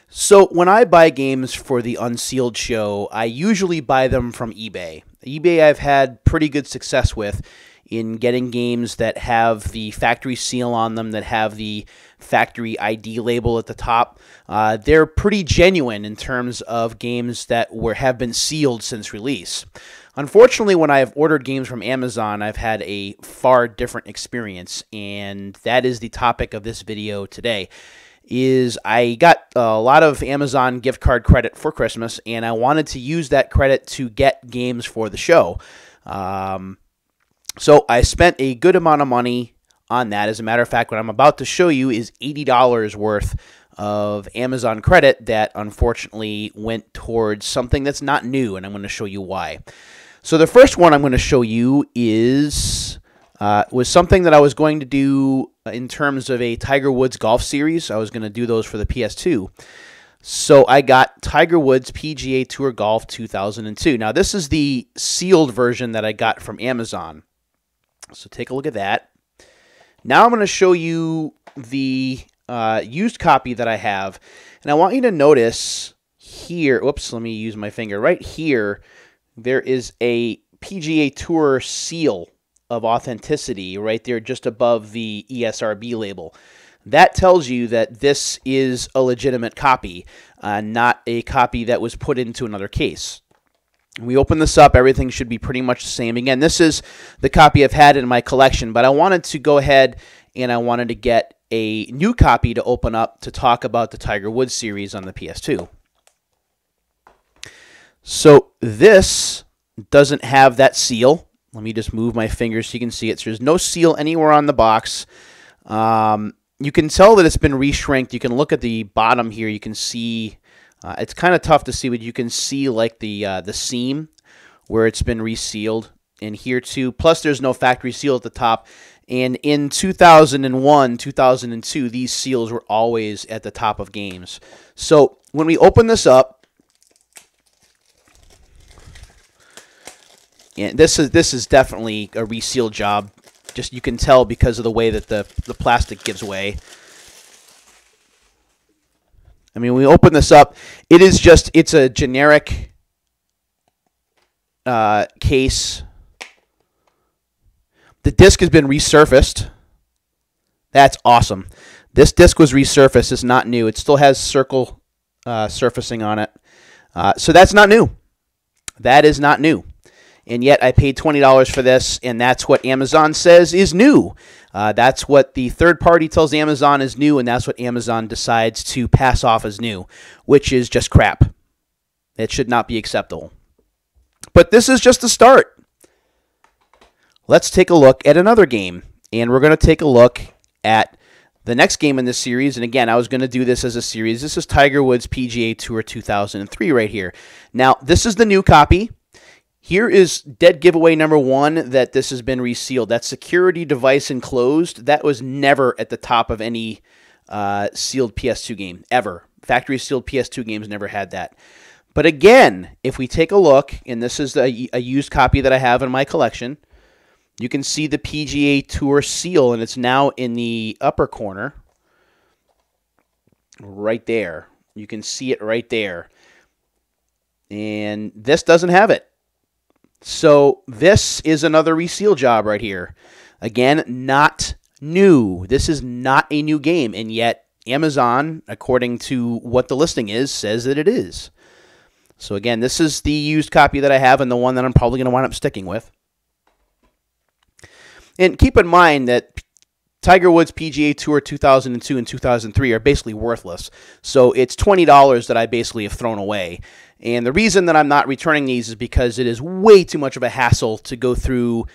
So when I buy games for the Unsealed show, I usually buy them from eBay. eBay I've had pretty good success with in getting games that have the factory seal on them, that have the factory ID label at the top. They're pretty genuine in terms of games that have been sealed since release. Unfortunately, when I've ordered games from Amazon, I've had a far different experience, and that is the topic of this video today. I got a lot of Amazon gift card credit for Christmas, and I wanted to use that credit to get games for the show. So I spent a good amount of money on that. As a matter of fact, what I'm about to show you is $80 worth of Amazon credit that unfortunately went towards something that's not new, and I'm going to show you why. So the first one I'm going to show you was something that I was going to do in terms of a Tiger Woods golf series. I was going to do those for the PS2. So I got Tiger Woods PGA Tour Golf 2002. Now this is the sealed version that I got from Amazon. So take a look at that. Now I'm going to show you the used copy that I have. And I want you to notice here, whoops, let me use my finger. Right here, there is a PGA Tour seal of authenticity right there just above the ESRB label. That tells you that this is a legitimate copy, not a copy that was put into another case. When we open this up, everything should be pretty much the same. Again, this is the copy I've had in my collection, but I wanted to go ahead and I wanted to get a new copy to open up to talk about the Tiger Woods series on the PS2. So this doesn't have that seal. Let me just move my finger so you can see it. So there's no seal anywhere on the box. You can tell that it's been reshrinked. You can look at the bottom here. You can see, it's kind of tough to see, but you can see like the seam where it's been resealed. And here too. Plus there's no factory seal at the top. And in 2001, 2002, these seals were always at the top of games. So when we open this up, and this is definitely a resealed job. Just you can tell because of the way that the plastic gives way. I mean, when we open this up, it's a generic case. The disc has been resurfaced. That's awesome. This disc was resurfaced. It's not new. It still has circle surfacing on it. So that's not new. That is not new. And yet I paid $20 for this, and that's what Amazon says is new. That's what the third party tells Amazon is new, and that's what Amazon decides to pass off as new, which is just crap. It should not be acceptable. But this is just a start. Let's take a look at another game, and we're going to take a look at the next game in this series. And again, I was going to do this as a series. This is Tiger Woods PGA Tour 2003 right here. Now, this is the new copy. Here is dead giveaway number one that this has been resealed. That security device enclosed, that was never at the top of any sealed PS2 game, ever. Factory sealed PS2 games never had that. But again, if we take a look, and this is a used copy that I have in my collection, you can see the PGA Tour seal, and it's now in the upper corner. Right there. You can see it right there. And this doesn't have it. So this is another reseal job right here. Again, not new. This is not a new game, and yet Amazon, according to what the listing is, says that it is. So again, this is the used copy that I have and the one that I'm probably going to wind up sticking with. And keep in mind that Tiger Woods PGA Tour 2002 and 2003 are basically worthless. So it's $20 that I basically have thrown away. And the reason that I'm not returning these is because it is way too much of a hassle to go through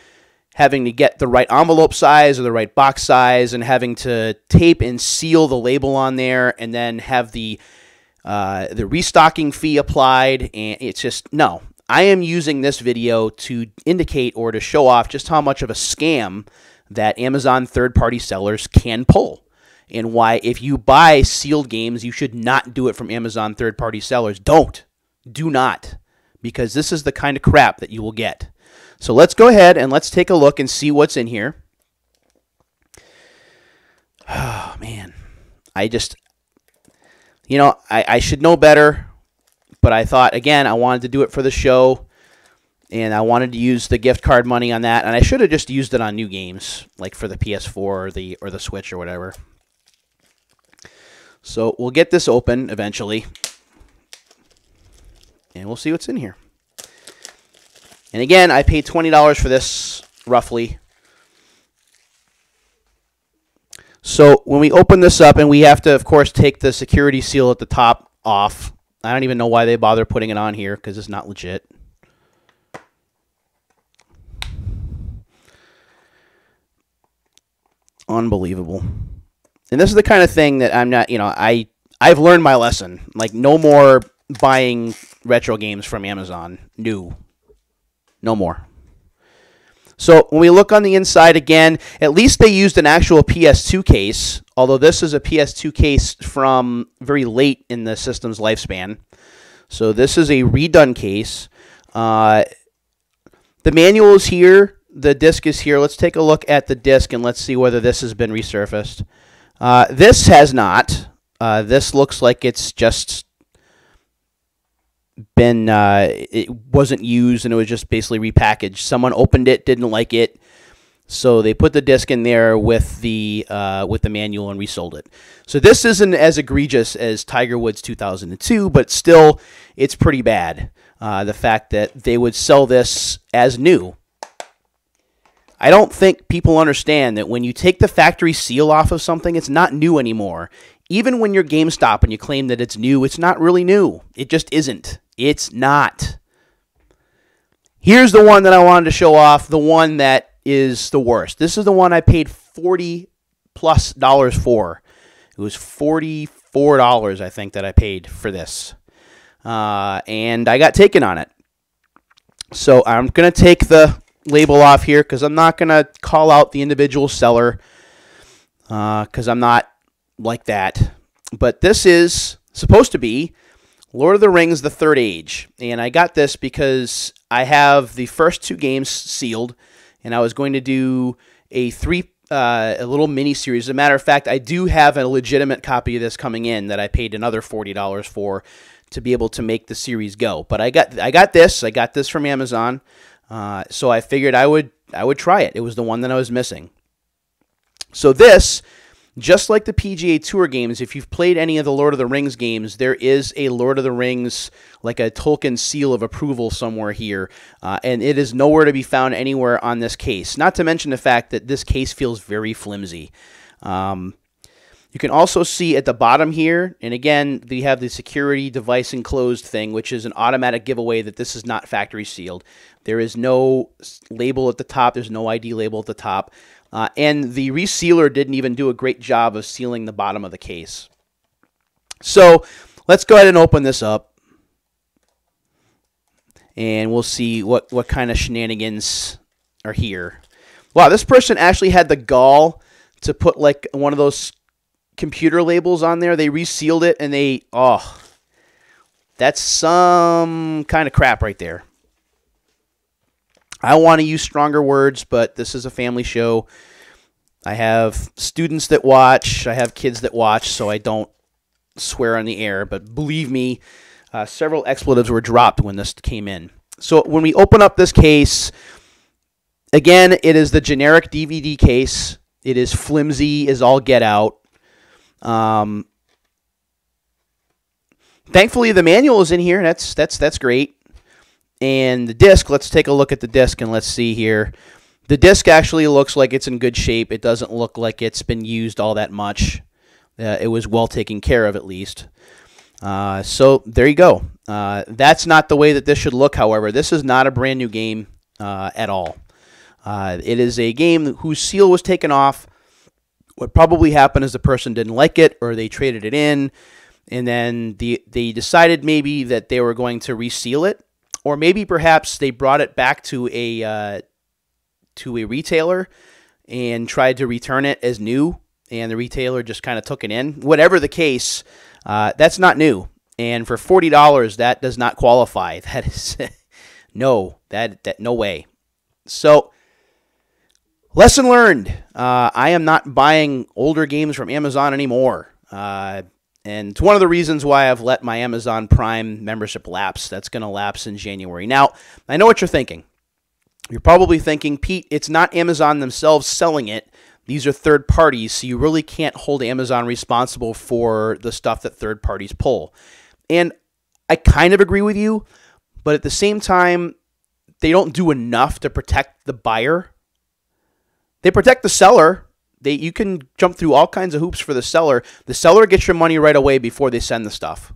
having to get the right envelope size or the right box size and having to tape and seal the label on there and then have the restocking fee applied. And it's just, no. I am using this video to indicate or to show off just how much of a scam that Amazon third-party sellers can pull, and why if you buy sealed games, you should not do it from Amazon third-party sellers. Do not, because this is the kind of crap that you will get. So let's go ahead and let's take a look and see what's in here. Oh, man. You know, I should know better, but I thought, again, I wanted to do it for the show, and I wanted to use the gift card money on that, and I should have just used it on new games, like for the PS4 or the Switch or whatever. So we'll get this open eventually, and we'll see what's in here. And again, I paid $20 for this, roughly. So when we open this up, and we have to, of course, take the security seal at the top off. I don't even know why they bother putting it on here, because it's not legit. Unbelievable. And this is the kind of thing that I'm not, you know, I've learned my lesson. Like, no more buying retro games from Amazon. New. No more. So when we look on the inside again, at least they used an actual PS2 case, although this is a PS2 case from very late in the system's lifespan. So this is a redone case. The manual is here. The disc is here. Let's take a look at the disc and let's see whether this has been resurfaced. This has not. This looks like it's just been, it wasn't used and it was just basically repackaged. Someone opened it, didn't like it, so they put the disc in there with the manual and resold it. So this isn't as egregious as Tiger Woods 2002, but still, it's pretty bad. The fact that they would sell this as new. I don't think people understand that when you take the factory seal off of something, it's not new anymore. Even when you're GameStop and you claim that it's new, it's not really new. It just isn't. It's not. Here's the one that I wanted to show off, the one that is the worst. This is the one I paid $40+ for. It was $44, I think, that I paid for this. And I got taken on it. So I'm going to take the label off here because I'm not going to call out the individual seller because I'm not like that. But this is supposed to be Lord of the Rings: The Third Age. And I got this because I have the first two games sealed, and I was going to do a little mini series. As a matter of fact, I do have a legitimate copy of this coming in that I paid another $40 for to be able to make the series go. But I got this from Amazon. So I figured I would try it. It was the one that I was missing. So this, just like the PGA Tour games, if you've played any of the Lord of the Rings games, there is a Lord of the Rings, like a Tolkien seal of approval somewhere here, and it is nowhere to be found anywhere on this case. Not to mention the fact that this case feels very flimsy. You can also see at the bottom here, and again, we have the security device enclosed thing, which is an automatic giveaway that this is not factory sealed. There is no label at the top. There's no ID label at the top. And the resealer didn't even do a great job of sealing the bottom of the case. So let's go ahead and open this up. And we'll see what kind of shenanigans are here. Wow, this person actually had the gall to put like one of those computer labels on there. They resealed it and that's some kind of crap right there. I want to use stronger words, but this is a family show. I have students that watch. I have kids that watch, so I don't swear on the air. But believe me, several expletives were dropped when this came in. So when we open up this case, again, it is the generic DVD case. It is flimsy as all get out. Thankfully, the manual is in here. That's great. And the disc, let's take a look at the disc and let's see here. The disc actually looks like it's in good shape. It doesn't look like it's been used all that much. It was well taken care of, at least. So there you go. That's not the way that this should look, however. This is not a brand new game at all. It is a game whose seal was taken off. What probably happened is the person didn't like it, or they traded it in, and then they decided maybe that they were going to reseal it. Or maybe perhaps they brought it back to a retailer and tried to return it as new, and the retailer just kind of took it in. Whatever the case, that's not new. And for $40, that does not qualify. That is no way. So, lesson learned. I am not buying older games from Amazon anymore. And And it's one of the reasons why I've let my Amazon Prime membership lapse. That's going to lapse in January. Now, I know what you're thinking. You're probably thinking, Pete, it's not Amazon themselves selling it. These are third parties, so you really can't hold Amazon responsible for the stuff that third parties pull. And I kind of agree with you, but at the same time, they don't do enough to protect the buyer. They protect the seller. You can jump through all kinds of hoops for the seller. The seller gets your money right away before they send the stuff.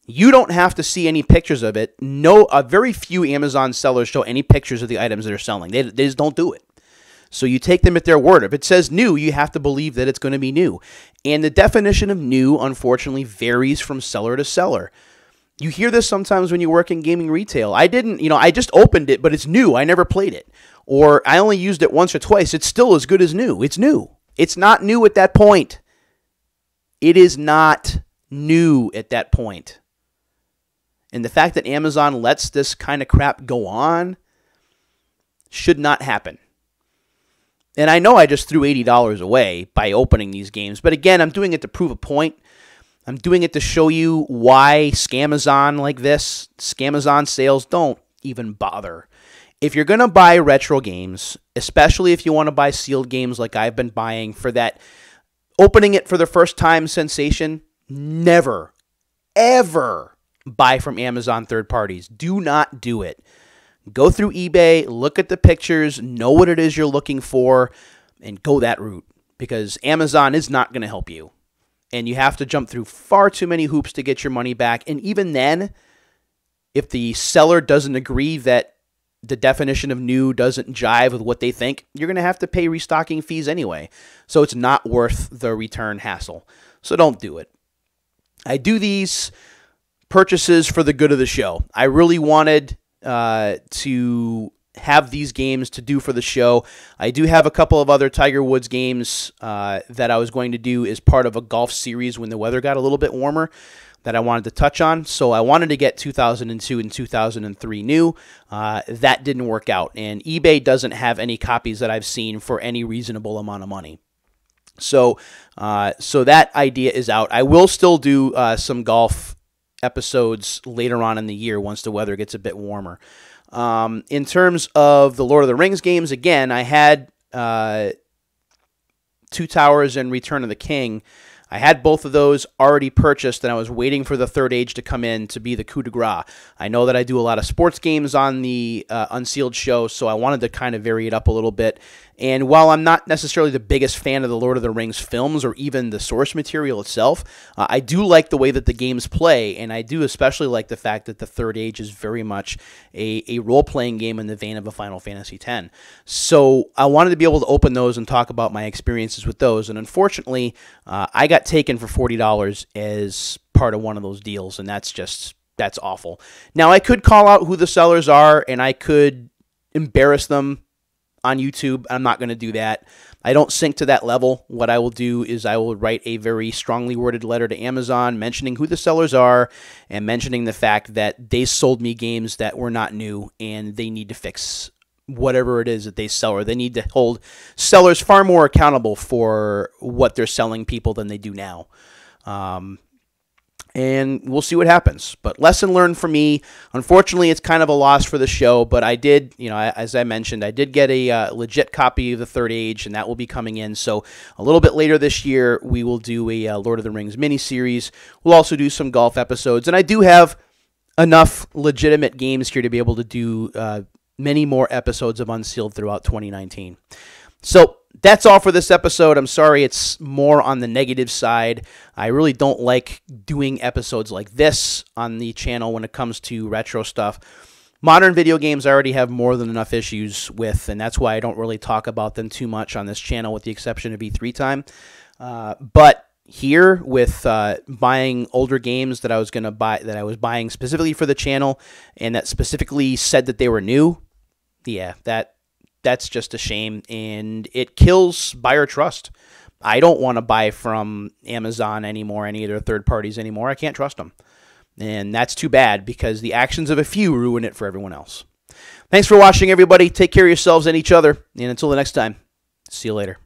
You don't have to see any pictures of it. Very few Amazon sellers show any pictures of the items that they're selling. They just don't do it. So you take them at their word. If it says new, you have to believe that it's going to be new. And the definition of new, unfortunately, varies from seller to seller. You hear this sometimes when you work in gaming retail. I just opened it, but it's new. I never played it. Or I only used it once or twice. It's still as good as new. It's new. It's not new at that point. It is not new at that point. And the fact that Amazon lets this kind of crap go on should not happen. And I know I just threw $80 away by opening these games. But again, I'm doing it to prove a point. I'm doing it to show you why Scamazon like this, Scamazon sales, don't even bother. If you're going to buy retro games, especially if you want to buy sealed games like I've been buying for that opening it for the first time sensation, never, ever buy from Amazon third parties. Do not do it. Go through eBay, look at the pictures, know what it is you're looking for, and go that route, because Amazon is not going to help you. And you have to jump through far too many hoops to get your money back. And even then, if the seller doesn't agree that the definition of new doesn't jive with what they think, you're going to have to pay restocking fees anyway. So it's not worth the return hassle. So don't do it. I do these purchases for the good of the show. I really wanted to have these games to do for the show. I do have a couple of other Tiger Woods games that I was going to do as part of a golf series when the weather got a little bit warmer that I wanted to touch on. So I wanted to get 2002 and 2003 new. That didn't work out, and eBay doesn't have any copies that I've seen for any reasonable amount of money. So that idea is out. I will still do some golf episodes later on in the year once the weather gets a bit warmer. In terms of the Lord of the Rings games, again, I had Two Towers and Return of the King. I had both of those already purchased, and I was waiting for the Third Age to come in to be the coup de grace. I know that I do a lot of sports games on the Unsealed show, so I wanted to kind of vary it up a little bit. And while I'm not necessarily the biggest fan of the Lord of the Rings films or even the source material itself, I do like the way that the games play, and I do especially like the fact that the Third Age is very much a role-playing game in the vein of a Final Fantasy X. So I wanted to be able to open those and talk about my experiences with those, and unfortunately, I got taken for $40 as part of one of those deals, and that's awful. Now, I could call out who the sellers are, and I could embarrass them on YouTube. I'm not going to do that. I don't sink to that level. What I will do is I will write a very strongly worded letter to Amazon mentioning who the sellers are and mentioning the fact that they sold me games that were not new and they need to fix whatever it is that they sell, or they need to hold sellers far more accountable for what they're selling people than they do now. And we'll see what happens. But lesson learned for me. Unfortunately, it's kind of a loss for the show, but I did, as I mentioned, I did get a legit copy of the Third Age, and that will be coming in. So a little bit later this year, we will do a Lord of the Rings miniseries. We'll also do some golf episodes, and I do have enough legitimate games here to be able to do many more episodes of Unsealed throughout 2019. So that's all for this episode. I'm sorry it's more on the negative side. I really don't like doing episodes like this on the channel when it comes to retro stuff. Modern video games I already have more than enough issues with, and that's why I don't really talk about them too much on this channel, with the exception of E3 time. But here, with buying older games that I was going to buy, that I was buying specifically for the channel, and that specifically said that they were new, yeah, that's just a shame, and it kills buyer trust. I don't want to buy from Amazon anymore, any of their third parties anymore. I can't trust them. And that's too bad, because the actions of a few ruin it for everyone else. Thanks for watching, everybody. Take care of yourselves and each other. And until the next time, see you later.